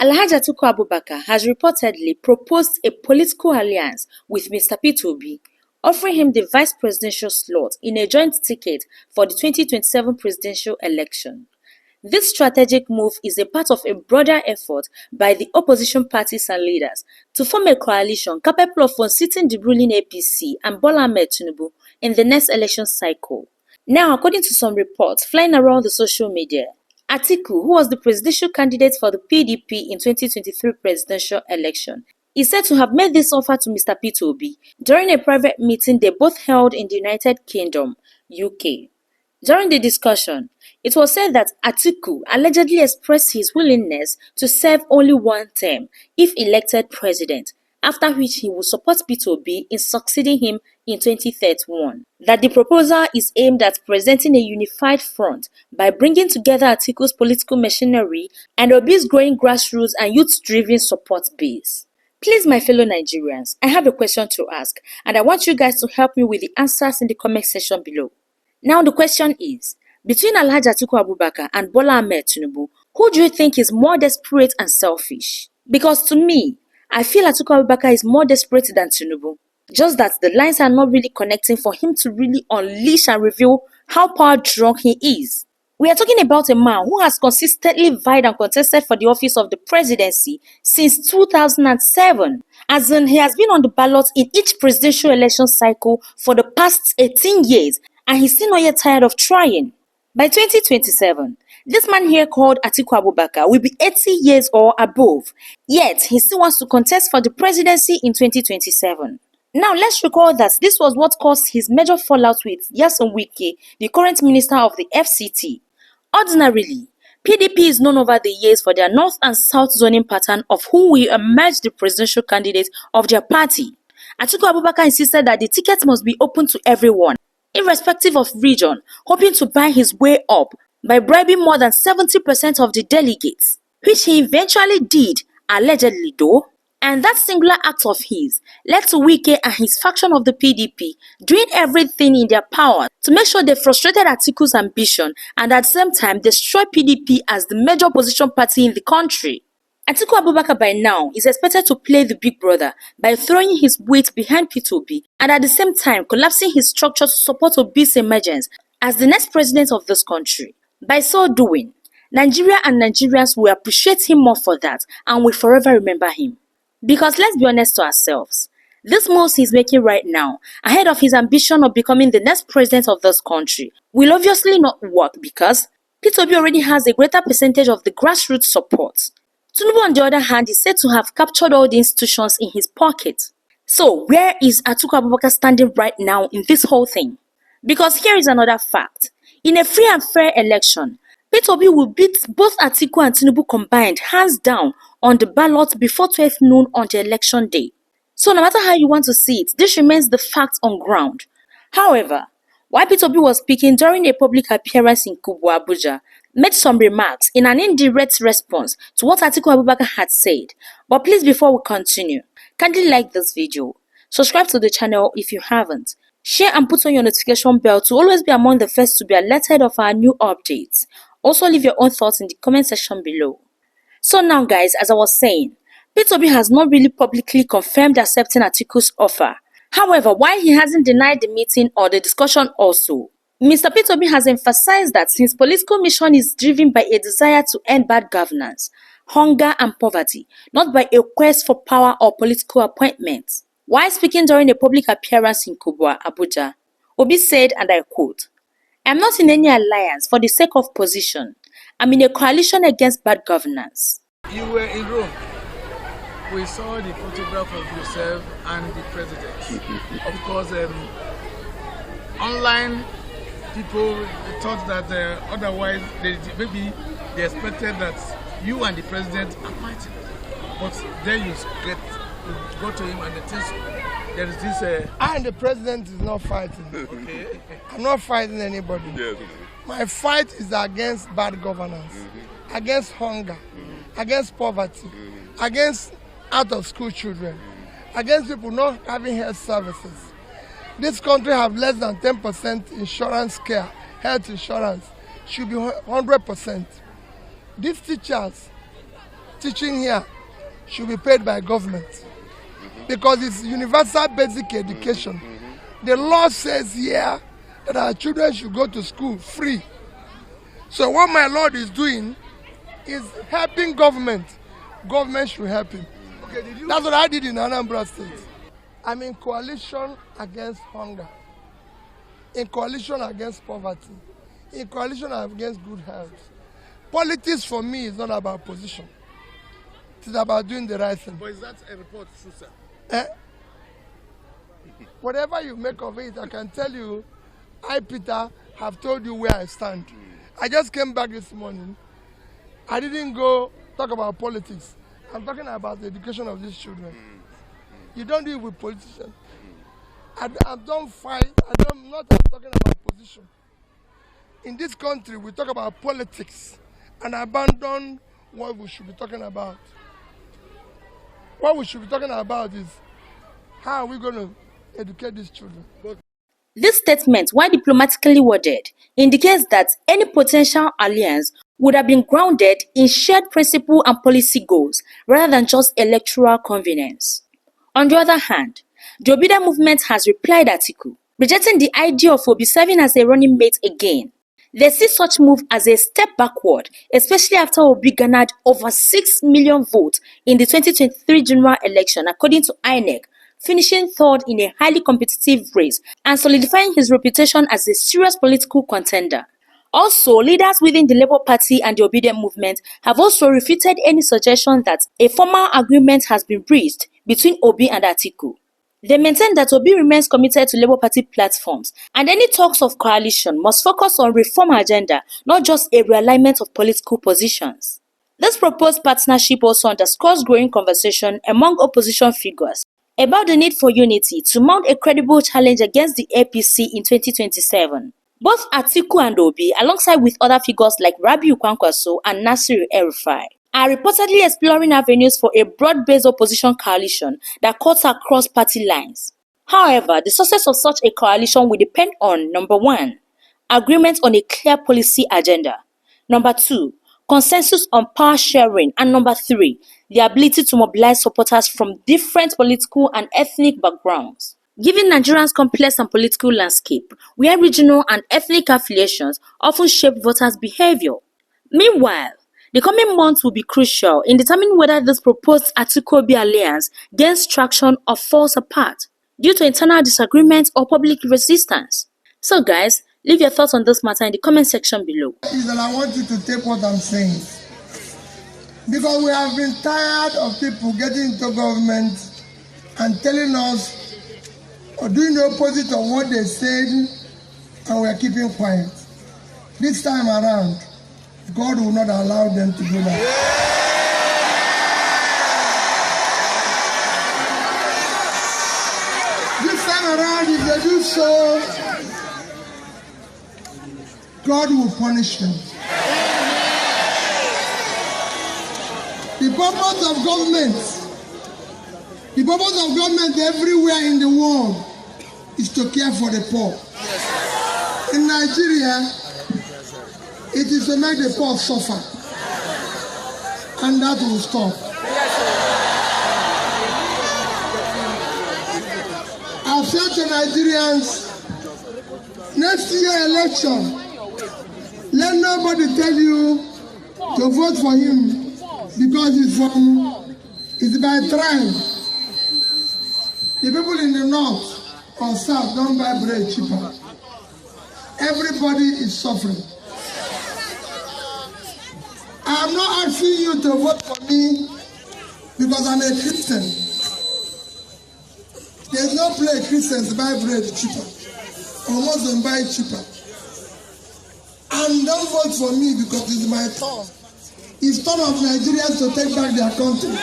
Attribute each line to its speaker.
Speaker 1: Alhaji Atiku Abubakar has reportedly proposed a political alliance with Mr. P2B, offering him the vice presidential slot in a joint ticket for the 2027 presidential election. This strategic move is a part of a broader effort by the opposition parties and leaders to form a coalition capable of unseating the ruling APC and Bola Ahmed Tinubu in the next election cycle. Now, according to some reports flying around the social media, Atiku, who was the presidential candidate for the PDP in 2023 presidential election, is said to have made this offer to Mr. P2B during a private meeting they both held in the United Kingdom, UK. During the discussion, it was said that Atiku allegedly expressed his willingness to serve only one term if elected president, after which he would support P2B in succeeding him in 2031. That the proposal is aimed at presenting a unified front by bringing together Atiku's political machinery and Obi's growing grassroots and youth-driven support base. Please, my fellow Nigerians, I have a question to ask, and I want you guys to help me with the answers in the comment section below. Now the question is, between Alhaji Atiku Abubakar and Bola Ahmed Tinubu, who do you think is more desperate and selfish? Because to me, I feel Atiku Abubakar is more desperate than Tinubu. Just that the lines are not really connecting for him to really unleash and reveal how power drunk he is. We are talking about a man who has consistently vied and contested for the office of the presidency since 2007. As in, he has been on the ballot in each presidential election cycle for the past 18 years, and he's still not yet tired of trying. By 2027, this man here called Atiku Abubakar will be 80 years or above, yet he still wants to contest for the presidency in 2027. Now, let's recall that this was what caused his major fallout with Nyesom Wike, the current minister of the FCT. Ordinarily, PDP is known over the years for their north and south zoning pattern of who will emerge the presidential candidate of their party. Atiku Abubakar insisted that the ticket must be open to everyone, irrespective of region, hoping to buy his way up by bribing more than 70% of the delegates, which he eventually did, allegedly though. And that singular act of his led to Wike and his faction of the PDP doing everything in their power to make sure they frustrated Atiku's ambition and at the same time destroy PDP as the major opposition party in the country. Atiku Abubakar by now is expected to play the big brother by throwing his weight behind P2B and at the same time collapsing his structure to support Obi's emergence as the next president of this country. By so doing, Nigeria and Nigerians will appreciate him more for that and will forever remember him. Because let's be honest to ourselves, this moves he's making right now, ahead of his ambition of becoming the next president of this country, will obviously not work because P2B already has a greater percentage of the grassroots support. Tinubu, on the other hand, is said to have captured all the institutions in his pocket. So, where is Atiku Abubakar standing right now in this whole thing? Because here is another fact. In a free and fair election, P2B will beat both Atiku and Tinubu combined, hands down, on the ballot before 12 noon on the election day. So no matter how you want to see it, this remains the fact on ground. However, while P2B was speaking during a public appearance in Kubwa, Abuja, made some remarks in an indirect response to what Atiku Abubakar had said. But please, before we continue, kindly like this video, subscribe to the channel if you haven't, share and put on your notification bell to always be among the first to be alerted of our new updates. Also, leave your own thoughts in the comment section below. So now guys, as I was saying, P2B has not really publicly confirmed accepting Atiku's offer. However, while he hasn't denied the meeting or the discussion also, Mr. P2B has emphasized that his political mission is driven by a desire to end bad governance, hunger and poverty, not by a quest for power or political appointments. While speaking during a public appearance in Kubwa, Abuja, Obi said, and I quote, "I am not in any alliance for the sake of position. I'm in a coalition against bad governance."
Speaker 2: You were in Rome. We saw the photograph of yourself and the president. Of course, online people thought that otherwise maybe they expected that you and the president are fighting. But then you go to him and the things, there is this...
Speaker 3: I and the president is not fighting.
Speaker 2: Okay.
Speaker 3: I'm not fighting anybody.
Speaker 4: Yes.
Speaker 3: My fight is against bad governance, against hunger, against poverty, against out-of-school children, against people not having health services. This country have less than 10% insurance care, health insurance. Should be 100%. These teachers teaching here should be paid by government because it's universal basic education. The law says here that our children should go to school free. So what my Lord is doing is helping government. Government should help him.
Speaker 2: Okay,
Speaker 3: That's what I did in Anambra State. I'm in coalition against hunger, in coalition against poverty, in coalition against good health. Politics for me is not about position. It is about doing the right thing.
Speaker 2: But is that a report true, sir?
Speaker 3: Whatever you make of it, I can tell you, I, Peter, have told you where I stand. I just came back this morning. I didn't go talk about politics. I'm talking about the education of these children. You don't do it with politicians. I don't fight. I'm not talking about position. In this country, we talk about politics and abandon what we should be talking about. What we should be talking about is how are we going to educate these children.
Speaker 1: This statement, while diplomatically worded, indicates that any potential alliance would have been grounded in shared principle and policy goals rather than just electoral convenience. On the other hand, the Obida movement has replied Atiku, rejecting the idea of Obi serving as a running mate again. They see such move as a step backward, especially after Obi garnered over 6 million votes in the 2023 general election, according to INEC, finishing third in a highly competitive race and solidifying his reputation as a serious political contender. Also, leaders within the Labour Party and the Obedient movement have also refuted any suggestion that a formal agreement has been reached between Obi and Atiku. They maintain that Obi remains committed to Labour Party platforms and any talks of coalition must focus on reform agenda, not just a realignment of political positions. This proposed partnership also underscores growing conversation among opposition figures about the need for unity to mount a credible challenge against the APC in 2027. Both Atiku and Obi, alongside with other figures like Rabiu Kwankwaso and Nasiru El-Rufai, are reportedly exploring avenues for a broad-based opposition coalition that cuts across party lines. However, the success of such a coalition will depend on, number 1, agreement on a clear policy agenda, number 2, consensus on power sharing, and number 3, the ability to mobilize supporters from different political and ethnic backgrounds. Given Nigeria's complex and political landscape, where regional and ethnic affiliations often shape voters' behavior. Meanwhile, the coming months will be crucial in determining whether this proposed Atiku-Obi alliance gains traction or falls apart due to internal disagreements or public resistance. So guys, leave your thoughts on this matter in the comment section below.
Speaker 3: And I want you to take what I'm saying. Because we have been tired of people getting into government and telling us or doing the opposite of what they said, and we are keeping quiet. This time around, God will not allow them to do that. This time around, if they do so, God will punish them. The purpose of government everywhere in the world is to care for the poor. In Nigeria, it is to make the poor suffer. And that will stop. I've said to Nigerians, next year election, let nobody tell you to vote for him because it's by tribe. The people in the north or south don't buy bread cheaper. Everybody is suffering. I'm not asking you to vote for me because I'm a Christian. There's no place Christians buy bread cheaper or Muslims buy it cheaper. And don't vote for me because it's my turn. It's turn of Nigerians to take back their country.